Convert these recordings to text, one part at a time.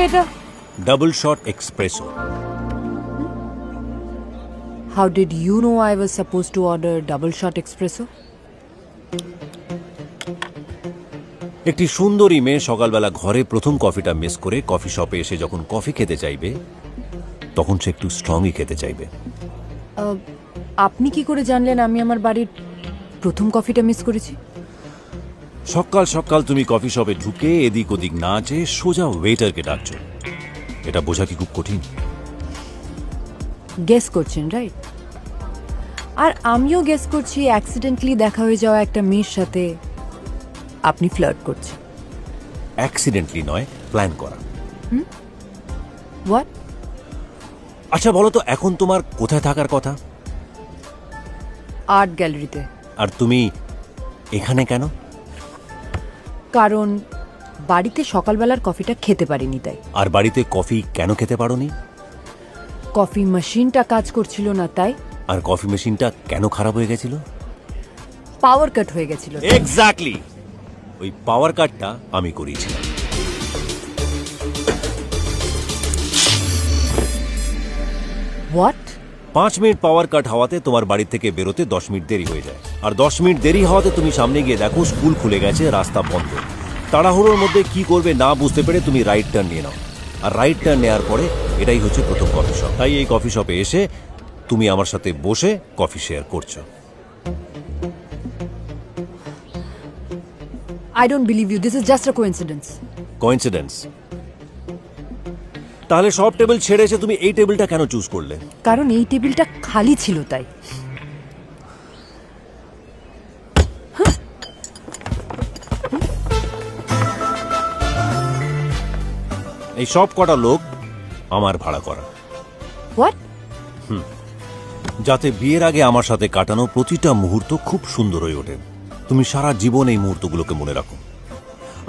এটা? Double shot espresso. How did you know I was supposed to order double shot espresso? একটি সুন্দরী মেয়ে সকালবেলা ঘরে প্রথম কফিটা মিস করে কফি শপে এসে যখন কফি খেতে চাইবে তখন সে একটু স্ট্রংই খেতে চাইবে। আপনি কি করে জানলেন আমি আমার বাড়ির প্রথম কফিটা মিস করেছি? সকাল সকাল তুমি কফি শপে ঢুকে এদিক ওদিক না চেয়ে সোজা ওয়েটারকে ডাকছো, এটা বোঝা কি খুব কঠিন? গেস করছেন, রাইট? আর আমিও গেস করছি অ্যাক্সিডেন্টলি দেখা হয়ে যাওয়া একটা মেয়ের সাথে আপনি ফ্লার্ট করছেন। অ্যাক্সিডেন্টলি নয়, প্ল্যান করা। হোয়াট? আচ্ছা বলো তো, এখন তোমার কোথায় থাকার কথা? আর্ট গ্যালারিতে। আর তুমি এখানে কেন? কারণ বাড়িতে সকালবেলার কফিটা খেতে পারিনি তাই। আর বাড়িতে কফি কেন খেতে পারোনি? কফি মেশিনটা কাজ করছিল না তাই। আর কফি মেশিনটা কেন খারাপ হয়ে গেছিল? পাওয়ার কাট হয়ে গেছিল। এক্স্যাক্টলি, ওই পাওয়ার কাটটা আমি করিয়েছিলাম। হোয়াট? 5 মিনিট পাওয়ার কাট হওয়াতে তোমার বাড়ি থেকে বেরোতে 10 মিনিট দেরি হয়ে যায়। আর 10 মিনিট দেরি হওয়াতে তুমি সামনে গিয়ে দেখো স্কুল খুলে গেছে, রাস্তা বন্ধ। তাড়াহুড়োর মধ্যে কি করবে না বুঝতে পেরে তুমি রাইট টার্ন নিয়ে নাও। আর রাইট টার্ন নেওয়ার পরে এটাই হচ্ছে প্রথম কফি শপ। তাই এই কফি শপে এসে তুমি আমার সাথে বসে কফি শেয়ার করছো। I don't believe you. This is just a coincidence. Coincidence? তাহলে সব টেবিল ছেড়ে এসে তুমি এই টেবিলটা কেন চুজ করলে? কারণ এই টেবিলটা খালি ছিল তাই। এই সব কটা লোক আমার ভাড়া করা। হোয়াট? যাতে বিয়ের আগে আমার সাথে কাটানো প্রতিটা মুহূর্ত খুব সুন্দর হয়ে ওঠে। তুমি সারা জীবন এই মুহূর্তগুলোকে মনে রাখো।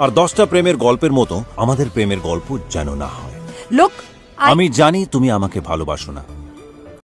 আর 10টা প্রেমের গল্পের মতো আমাদের প্রেমের গল্প যেন না হয়। লোক, আমি জানি তুমি আমাকে ভালোবাসো না,